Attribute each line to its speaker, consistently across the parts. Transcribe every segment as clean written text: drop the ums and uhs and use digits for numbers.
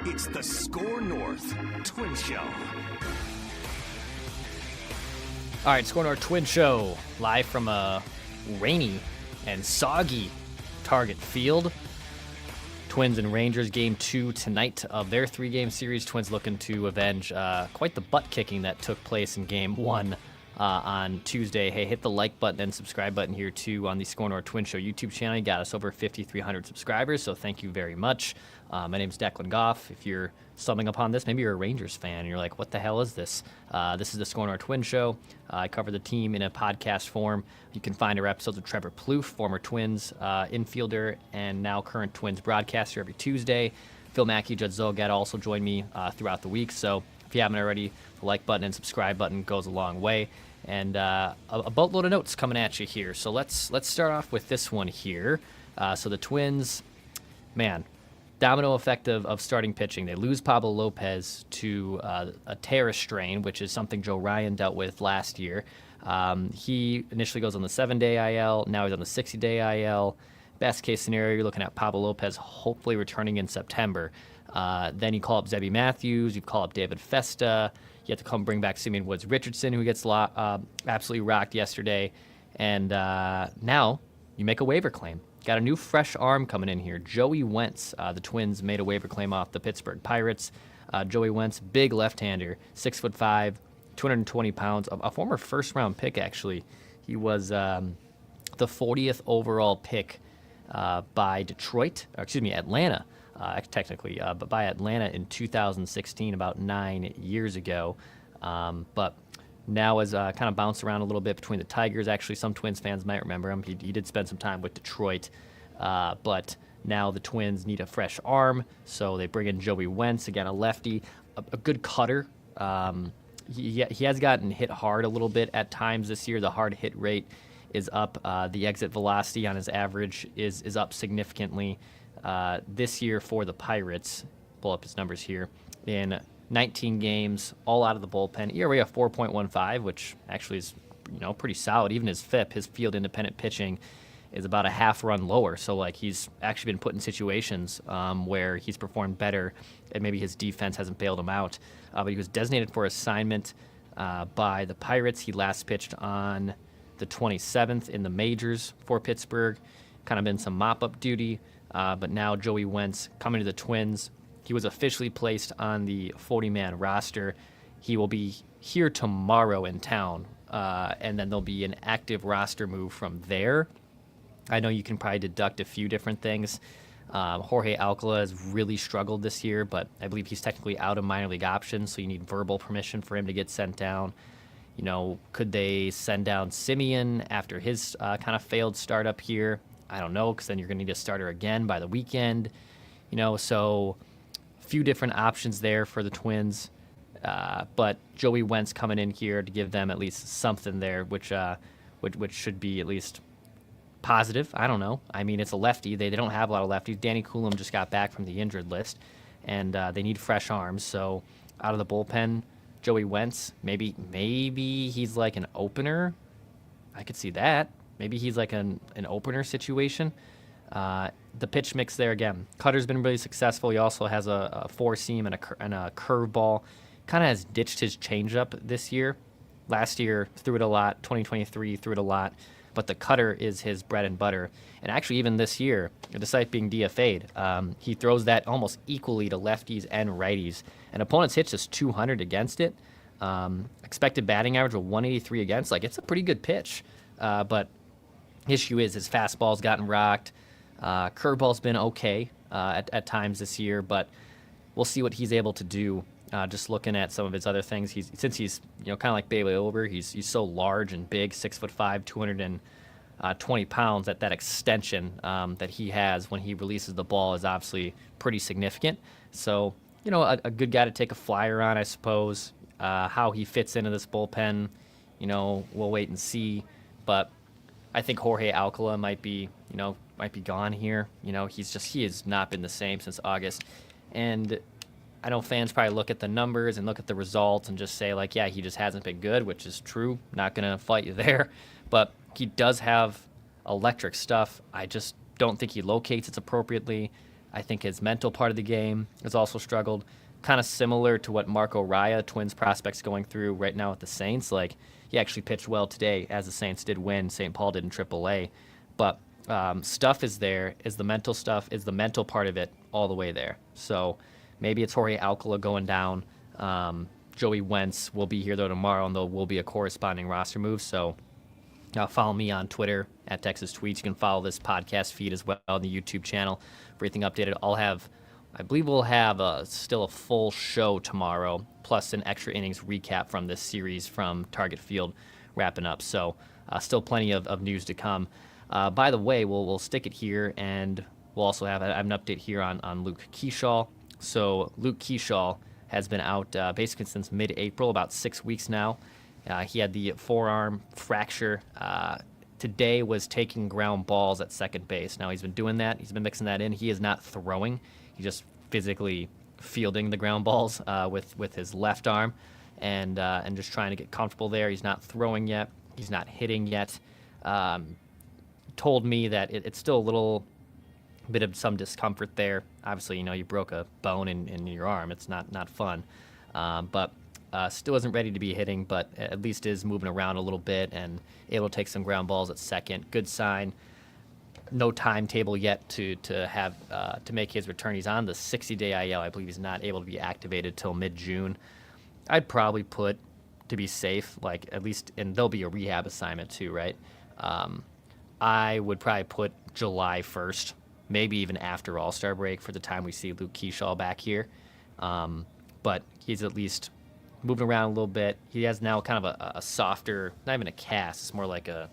Speaker 1: It's the SKOR North Twins Show.
Speaker 2: All right, SKOR North Twins Show, live from a rainy and soggy Target Field. Twins and Rangers game 2 tonight of their 3-game series. Twins looking to avenge quite the butt kicking that took place in game 1 on Tuesday. Hey, hit the like button and subscribe button here too on the SKOR North Twins Show YouTube channel. You got us over 5,300 subscribers, so thank you very much. My name's Declan Goff. If you're stumbling upon this, maybe you're a Rangers fan and you're like, what the hell is this? This is the SKOR North Twins Show. I cover the team in a podcast form. You can find our episodes of Trevor Plouffe, former Twins infielder and now current Twins broadcaster, every Tuesday. Phil Mackey, Judd Zolgad also join me throughout the week. So if you haven't already, the like button and subscribe button goes a long way. And a boatload of notes coming at you here. So let's start off with this one here. So the Twins, man, domino effect of starting pitching. They lose Pablo Lopez to a tear strain, which is something Joe Ryan dealt with last year. He initially goes on the 7-day IL. Now he's on the 60-day IL. Best case scenario, you're looking at Pablo Lopez hopefully returning in September. Then you call up Zebby Matthews. You call up David Festa. You have to come bring back Simeon Woods-Richardson, who gets absolutely rocked yesterday. And now you make a waiver claim. Got a new fresh arm coming in here. Joey Wentz. The Twins made a waiver claim off the Pittsburgh Pirates. Joey Wentz, big left-hander, 6'5", 220 pounds. A former first-round pick, actually. He was the 40th overall pick by Atlanta. Technically, but by Atlanta in 2016, about 9 years ago. But now has kind of bounced around a little bit between the Tigers. Actually, some Twins fans might remember him. He did spend some time with Detroit. But now the Twins need a fresh arm, so they bring in Joey Wentz, again, a lefty, a good cutter. He has gotten hit hard a little bit at times this year. The hard hit rate is up. The exit velocity on his average is up significantly. This year for the Pirates, pull up his numbers here, in 19 games, all out of the bullpen, ERA of 4.15, which actually is pretty solid. Even his FIP, his field independent pitching, is about a half run lower. So he's actually been put in situations where he's performed better, and maybe his defense hasn't bailed him out. But he was designated for assignment by the Pirates. He last pitched on the 27th in the majors for Pittsburgh. Kind of been some mop-up duty. But now Joey Wentz coming to the Twins. He was officially placed on the 40-man roster. He will be here tomorrow in town, and then there'll be an active roster move from there. I know you can probably deduct a few different things. Jorge Alcala has really struggled this year, but I believe he's technically out of minor league options, so you need verbal permission for him to get sent down. Could they send down Simeon after his kind of failed start up here? I don't know, because then you're going to need a starter again by the weekend. So a few different options there for the Twins. But Joey Wentz coming in here to give them at least something there, which should be at least positive. I don't know. I mean, it's a lefty. They don't have a lot of lefties. Danny Coulomb just got back from the injured list, and they need fresh arms. So out of the bullpen, Joey Wentz, maybe he's like an opener. I could see that. Maybe he's like an opener situation. The pitch mix there, again, cutter's been really successful. He also has a four-seam and a curveball. Kind of has ditched his changeup this year. Last year, threw it a lot. 2023, threw it a lot. But the cutter is his bread and butter. And actually, even this year, despite being DFA'd, he throws that almost equally to lefties and righties. And opponents hit just 200 against it. Expected batting average of 183 against. It's a pretty good pitch. But issue is his fastball's gotten rocked. Curveball's been okay at times this year, but we'll see what he's able to do. Just looking at some of his other things, since he's kind of like Bailey Ober, he's so large and big, 6'5", 220 pounds. That extension that he has when he releases the ball is obviously pretty significant. So a good guy to take a flyer on, I suppose. How he fits into this bullpen, we'll wait and see. But I think Jorge Alcala might be gone here. He has not been the same since August. And I know fans probably look at the numbers and look at the results and just say, yeah, he just hasn't been good, which is true. Not going to fight you there. But he does have electric stuff. I just don't think he locates it appropriately. I think his mental part of the game has also struggled. Kind of similar to what Marco Raya, Twins prospects, going through right now with the Saints. Like, he actually pitched well today, as the Saints did win. St. Paul did in AAA. But stuff is there. Is the mental stuff, is the mental part of it all the way there? So maybe it's Jorge Alcala going down. Joey Wentz will be here, though, tomorrow, and there will be a corresponding roster move. So follow me on Twitter at Texas Tweets. You can follow this podcast feed as well on the YouTube channel for everything updated. I believe we'll have still a full show tomorrow, plus an extra innings recap from this series from Target Field wrapping up. So still plenty of news to come. By the way, we'll stick it here, and we'll also have an update here on Luke Keaschall. So Luke Keaschall has been out basically since mid-April, about 6 weeks now. He had the forearm fracture. Today was taking ground balls at second base. Now he's been doing that. He's been mixing that in. He is not throwing. He's just physically fielding the ground balls with his left arm and just trying to get comfortable there. He's not throwing yet. He's not hitting yet. Told me that it's still a little bit of some discomfort there. Obviously, you broke a bone in your arm. It's not fun. But still isn't ready to be hitting, but at least is moving around a little bit and able to take some ground balls at second. Good sign. No timetable yet to make his return. He's on the 60-day IL. I believe he's not able to be activated till mid-June. I'd probably put, to be safe, like at least, and there'll be a rehab assignment too, right? I would probably put July 1st, maybe even after All-Star break for the time we see Luke Keaschall back here. But he's at least moving around a little bit. He has now kind of a softer, not even a cast, it's more like a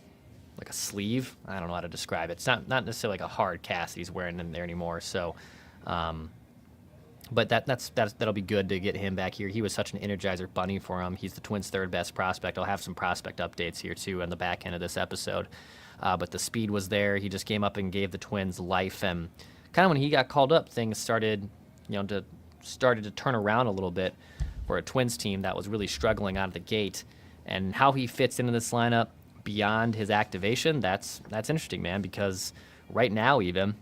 Speaker 2: sleeve. I don't know how to describe it. It's not necessarily like a hard cast that he's wearing in there anymore. So, but that'll be good to get him back here. He was such an Energizer bunny for him. He's the Twins' third best prospect. I'll have some prospect updates here too on the back end of this episode. But the speed was there. He just came up and gave the Twins life, and kind of when he got called up, things started to turn around a little bit for a Twins team that was really struggling out of the gate. And how he fits into this lineup beyond his activation, that's interesting, man, because right now even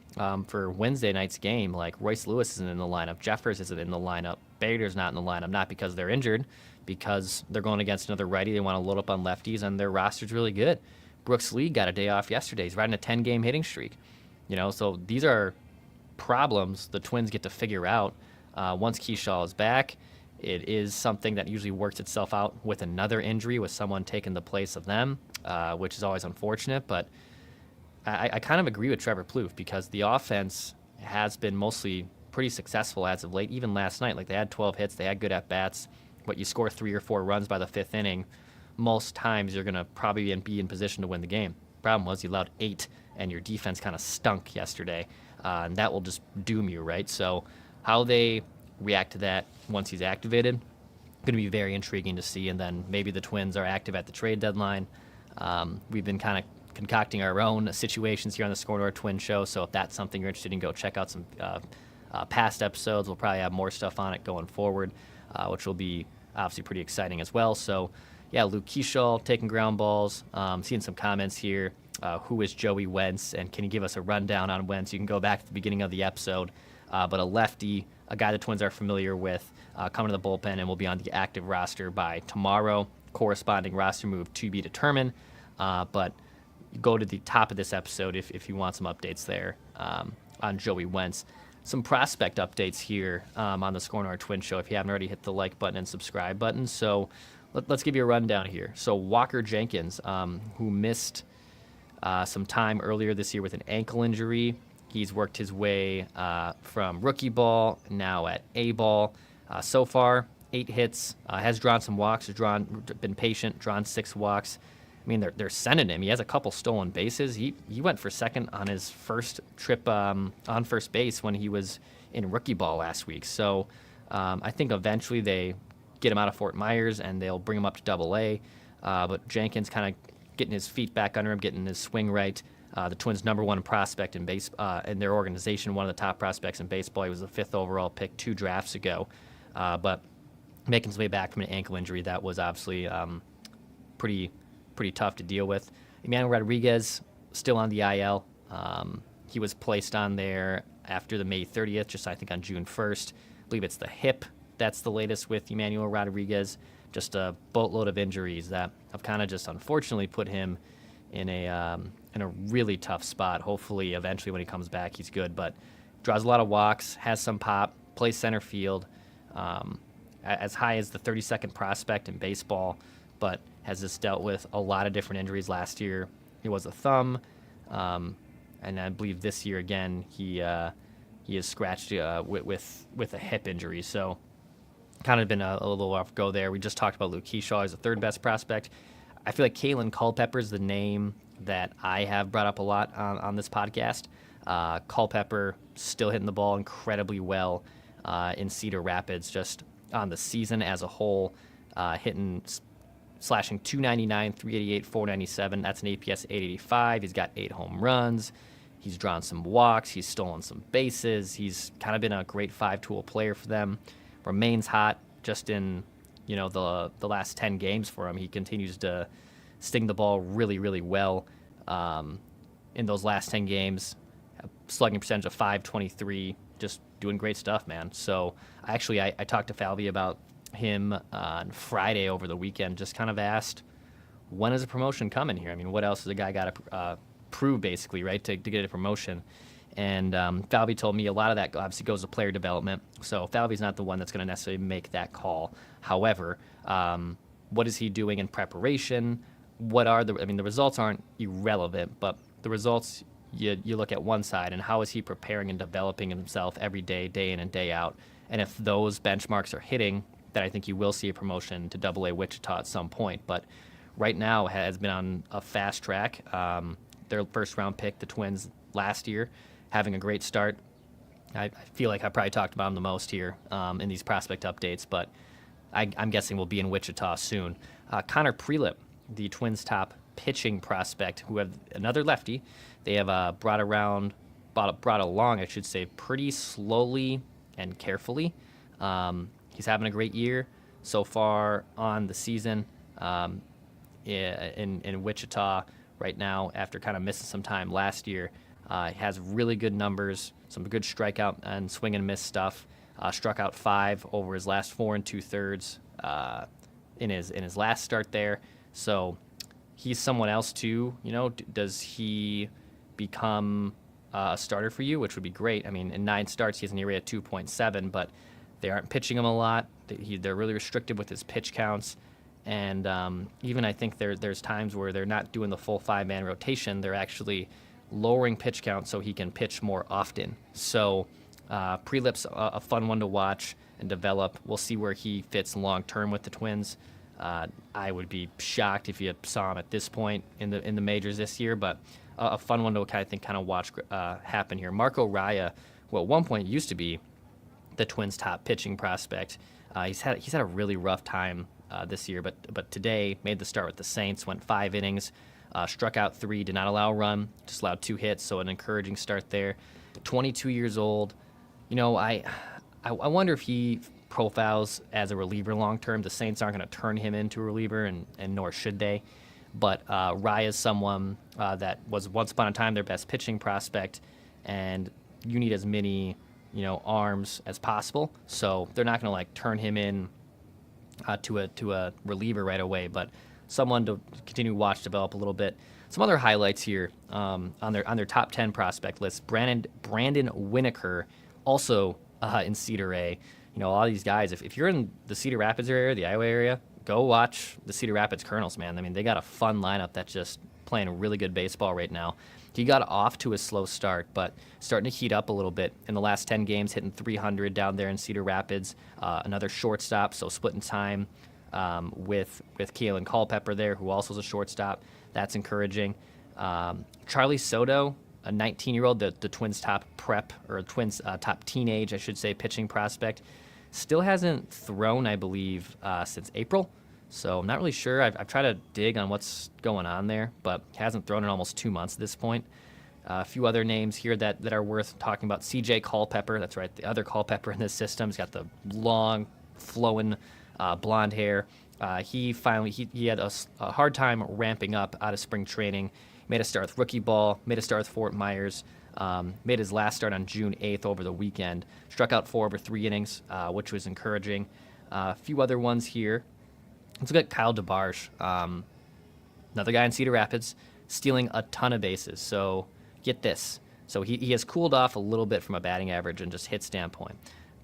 Speaker 2: for Wednesday night's game, like Royce Lewis isn't in the lineup, Jeffers isn't in the lineup, Bader's not in the lineup, not because they're injured, because they're going against another righty. They want to load up on lefties, and their roster's really good. Brooks Lee got a day off yesterday. He's riding a 10-game hitting streak. So these are problems the Twins get to figure out once Keaschall is back. It is something that usually works itself out with another injury, with someone taking the place of them, which is always unfortunate. But I kind of agree with Trevor Plouffe, because the offense has been mostly pretty successful as of late. Even last night, like, they had 12 hits, they had good at-bats. But you score 3 or 4 runs by the 5th inning, most times you're going to probably be in position to win the game. Problem was you allowed 8, and your defense kind of stunk yesterday, and that will just doom you, right? So how they react to that once he's activated, going to be very intriguing to see. And then maybe the Twins are active at the trade deadline. We've been kind of concocting our own situations here on the SKOR North Twins Show, so if that's something you're interested in, go check out some past episodes. We'll probably have more stuff on it going forward, which will be obviously pretty exciting as well. So yeah, Luke Keaschall taking ground balls. Seeing some comments here. Who is Joey Wentz, and can you give us a rundown on Wentz? You can go back to the beginning of the episode. But a lefty, a guy the Twins are familiar with, coming to the bullpen and will be on the active roster by tomorrow. Corresponding roster move to be determined. But go to the top of this episode if you want some updates there on Joey Wentz. Some prospect updates here on the SKOR North Twins Show if you haven't already hit the like button and subscribe button. So let's give you a rundown here. So Walker Jenkins, who missed some time earlier this year with an ankle injury. He's worked his way from rookie ball, now at A ball. So far, 8 hits, has drawn some walks, been patient, drawn 6 walks. I mean, they're sending him. He has a couple stolen bases. He went for second on his first trip on first base when he was in rookie ball last week. So I think eventually they get him out of Fort Myers and they'll bring him up to Double-A. But Jenkins kind of getting his feet back under him, getting his swing right. The Twins' number 1 prospect in in their organization, one of the top prospects in baseball. He was the 5th overall pick 2 drafts ago. But making his way back from an ankle injury, that was obviously pretty tough to deal with. Emmanuel Rodriguez still on the IL. He was placed on there after the May 30th, just I think on June 1st. I believe it's the hip. That's the latest with Emmanuel Rodriguez. Just a boatload of injuries that have kind of just unfortunately put him in a really tough spot. Hopefully, eventually when he comes back, he's good. But draws a lot of walks, has some pop, plays center field, as high as the 32nd prospect in baseball, but has just dealt with a lot of different injuries last year. He was a thumb, and I believe this year again he is scratched with a hip injury. So kind of been a little off go there. We just talked about Luke Keaschall as the third best prospect. I feel like Keisler Culpepper is the name that I have brought up a lot on this podcast. Culpepper still hitting the ball incredibly well in Cedar Rapids, just on the season as a whole, slashing 299, 388, 497. That's an APS 885. He's got 8 home runs. He's drawn some walks. He's stolen some bases. He's kind of been a great 5-tool player for them. Remains hot just in the last 10 games for him. He continues to sting the ball really, really well in those last 10 games. Slugging percentage of .523, just doing great stuff, man. So I talked to Falvey about him on Friday over the weekend, just kind of asked, when is a promotion coming here? I mean, what else has a guy got to prove, basically, right, to get a promotion? And Falvey told me a lot of that obviously goes to player development. So Falvey's not the one that's going to necessarily make that call. However, what is he doing in preparation? The results aren't irrelevant, but the results, you look at one side, and how is he preparing and developing himself every day, day in and day out? And if those benchmarks are hitting, then I think you will see a promotion to AA Wichita at some point. But right now has been on a fast track. Their first-round pick, the Twins, last year, having a great start. I feel like I probably talked about him the most here in these prospect updates, but I'm guessing we'll be in Wichita soon. Connor Prelip, the Twins' top pitching prospect, who have another lefty. They have brought along, I should say, pretty slowly and carefully. He's having a great year so far on the season in Wichita right now after kind of missing some time last year. He has really good numbers, some good strikeout and swing and miss stuff. Struck out 5 over his last 4 2/3 in his last start there. So he's someone else too. Does he become a starter for you, which would be great? I mean, in 9 starts, he has an ERA at 2.7, but they aren't pitching him a lot. They're really restricted with his pitch counts. And even I think there's times where they're not doing the full 5-man rotation. They're actually lowering pitch count so he can pitch more often. So Prelip's a fun one to watch and develop. We'll see where he fits long-term with the Twins. I would be shocked if you saw him at this point in the majors this year, but a fun one to kind of watch happen here. Marco Raya, who at one point used to be the Twins' top pitching prospect. He's had a really rough time this year, but today made the start with the Saints, went 5 innings, struck out 3, did not allow a run, just allowed 2 hits, so an encouraging start there. 22 years old. I wonder if he profiles as a reliever long term. The Saints aren't going to turn him into a reliever, and nor should they. But Raya is someone that was once upon a time their best pitching prospect, and you need as many arms as possible. So they're not going to turn him in to a reliever right away, but someone to continue to watch develop a little bit. Some other highlights here on their top 10 prospect list. Brandon Winokur, also in Cedar A. A lot of these guys, if you're in the Cedar Rapids area, the Iowa area, go watch the Cedar Rapids Colonels, man. I mean, they got a fun lineup that's just playing really good baseball right now. He got off to a slow start, but starting to heat up a little bit. In the last 10 games, hitting 300 down there in Cedar Rapids. Another shortstop, so splitting time with Keisler Culpepper there, who also is a shortstop. That's encouraging. Charlie Soto, a 19-year-old, the Twins' top top teenage, I should say, pitching prospect. Still hasn't thrown, I believe, since April. So I'm not really sure. I've tried to dig on what's going on there, but hasn't thrown in almost 2 months at this point. A few other names here that are worth talking about. CJ Culpepper, that's right, the other Culpepper in this system. He's got the long, flowing blonde hair. He had a hard time ramping up out of spring training. Made a start with rookie ball, made a start with Fort Myers. Made his last start on June 8th over the weekend. Struck out 4 over 3 innings, which was encouraging. A few other ones here. Let's look at Kyle DeBarge, another guy in Cedar Rapids, stealing a ton of bases. So get this. So he has cooled off a little bit from a batting average and just hit standpoint.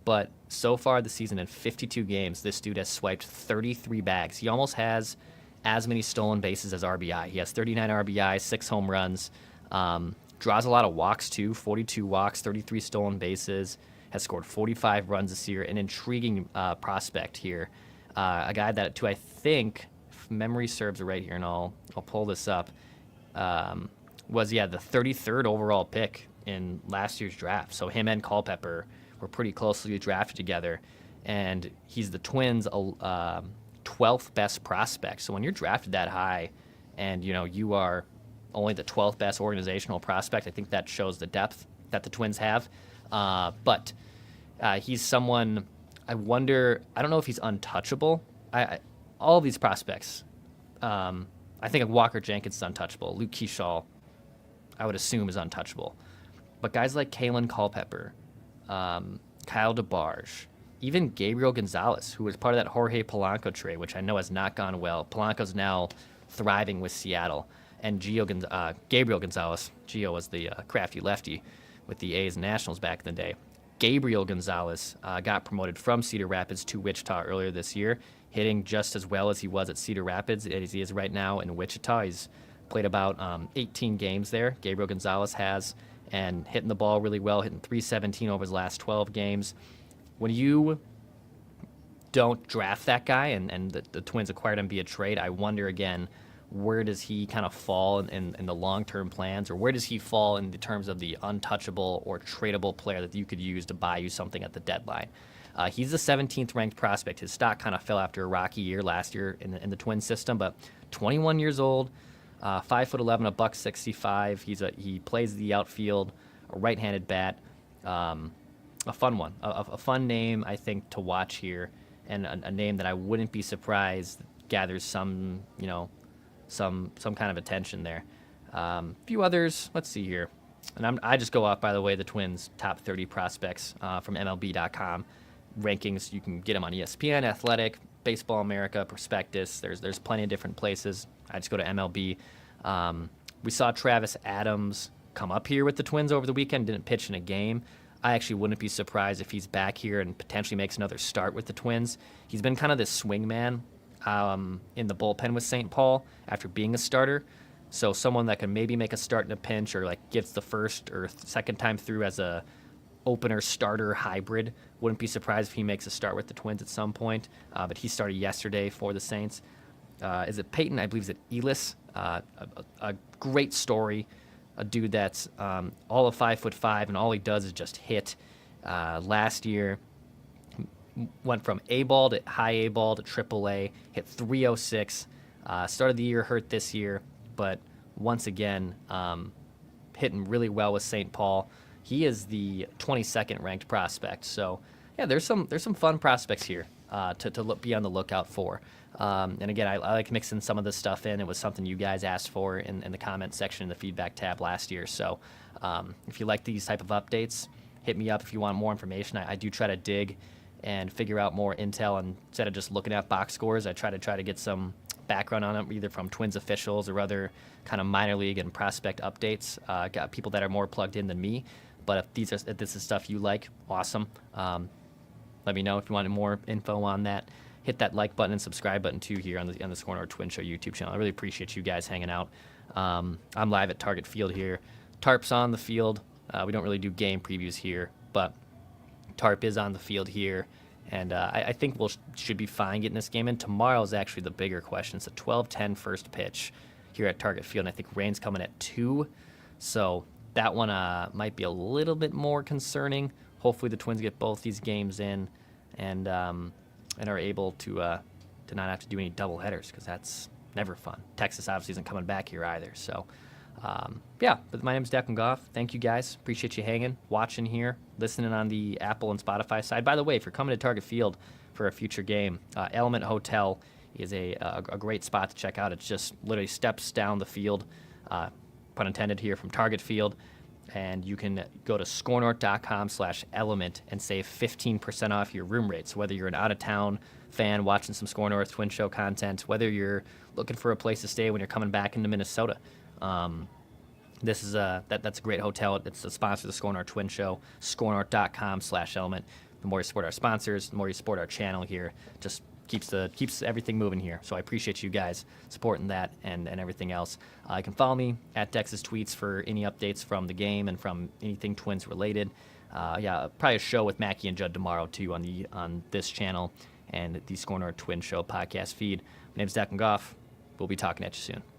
Speaker 2: But so far this season in 52 games, this dude has swiped 33 bags. He almost has as many stolen bases as RBI. He has 39 RBI, 6 home runs, draws a lot of walks too, 42 walks, 33 stolen bases, has scored 45 runs this year. An intriguing prospect here. A guy that, too, I think, if memory serves right here, and I'll pull this up, was, the 33rd overall pick in last year's draft. So him and Culpepper were pretty closely drafted together, and he's the Twins' 12th best prospect. So when you're drafted that high and, you are only the 12th best organizational prospect, I think that shows the depth that the Twins have. But he's someone, I don't know if he's untouchable. All of these prospects, I think of Walker Jenkins is untouchable. Luke Keaschall, I would assume, is untouchable. But guys like Kalen Culpepper, Kyle DeBarge, even Gabriel Gonzalez, who was part of that Jorge Polanco trade, which I know has not gone well. Polanco's now thriving with Seattle. And Gabriel Gonzalez, Gio was the crafty lefty with the A's and Nationals back in the day. Gabriel Gonzalez got promoted from Cedar Rapids to Wichita earlier this year, hitting just as well as he was at Cedar Rapids as he is right now in Wichita. He's played about 18 games there, Gabriel Gonzalez has, and hitting the ball really well, hitting .317 over his last 12 games. When you don't draft that guy and the Twins acquired him via trade, I wonder again, where does he kind of fall in the long-term plans, or where does he fall in the terms of the untouchable or tradable player that you could use to buy you something at the deadline? He's the 17th ranked prospect. His stock kind of fell after a rocky year last year in the Twins system, but 21 years old, 5'11", $165. He plays the outfield, a right-handed bat. A fun one, a fun name I think to watch here, and a name that I wouldn't be surprised gathers some kind of attention there. A few others. Let's see here, and I just go off, by the way, the Twins' top 30 prospects from MLB.com rankings. You can get them on ESPN, Athletic, Baseball America, Prospectus. There's plenty of different places. I just go to MLB. We saw Travis Adams come up here with the Twins over the weekend. Didn't pitch in a game. I actually wouldn't be surprised if he's back here and potentially makes another start with the Twins. He's been kind of this swing man in the bullpen with St. Paul after being a starter. So someone that can maybe make a start in a pinch, or like gets the first or second time through as a opener starter hybrid. Wouldn't be surprised if he makes a start with the Twins at some point. But he started yesterday for the Saints. Is it Peyton? I believe it's Elis. A great story. A dude that's all of 5'5", and all he does is just hit. Last year, went from A-ball to high A-ball to AAA, hit .306. Started the year hurt this year, but once again, hitting really well with St. Paul. He is the 22nd ranked prospect. So, yeah, there's some fun prospects here to be on the lookout for. And again, I like mixing some of this stuff in. It was something you guys asked for in the comment section in the feedback tab last year. So if you like these type of updates, hit me up if you want more information. I do try to dig and figure out more intel, and instead of just looking at box scores, I try to get some background on them, either from Twins officials or other kind of minor league and prospect updates. Got people that are more plugged in than me. But if this is stuff you like, awesome. Let me know if you wanted more info on that. Hit that like button and subscribe button too here on the SKOR North Twins Show YouTube channel. I really appreciate you guys hanging out. I'm live at Target Field here. Tarp's on the field. We don't really do game previews here, but Tarp is on the field here, and I think should be fine getting this game in. Tomorrow is actually the bigger question. It's a 12:10 first pitch here at Target Field, and I think rain's coming at 2, so that one might be a little bit more concerning. Hopefully the Twins get both these games in, and are able to not have to do any double headers, because that's never fun. Texas obviously isn't coming back here either. So, but my name is Declan Goff. Thank you guys. Appreciate you hanging, watching here, listening on the Apple and Spotify side. By the way, if you're coming to Target Field for a future game, Element Hotel is a great spot to check out. It's just literally steps down the field, pun intended here, from Target Field. and you can go to skornorth.com/element and save 15% off your room rates. Whether you're an out-of-town fan watching some SKOR North Twin Show content, whether you're looking for a place to stay when you're coming back into Minnesota. This is that's a great hotel. It's a sponsor of the SKOR North Twin Show. skornorth.com/element. The more you support our sponsors, the more you support our channel here. Just keeps everything moving here. So I appreciate you guys supporting that and everything else. You can follow me at Dex's Tweets for any updates from the game and from anything Twins related. Probably a show with Mackie and Judd tomorrow too on this channel and the SKOR North Twin Show podcast feed. My name's Declan Goff. We'll be talking at you soon.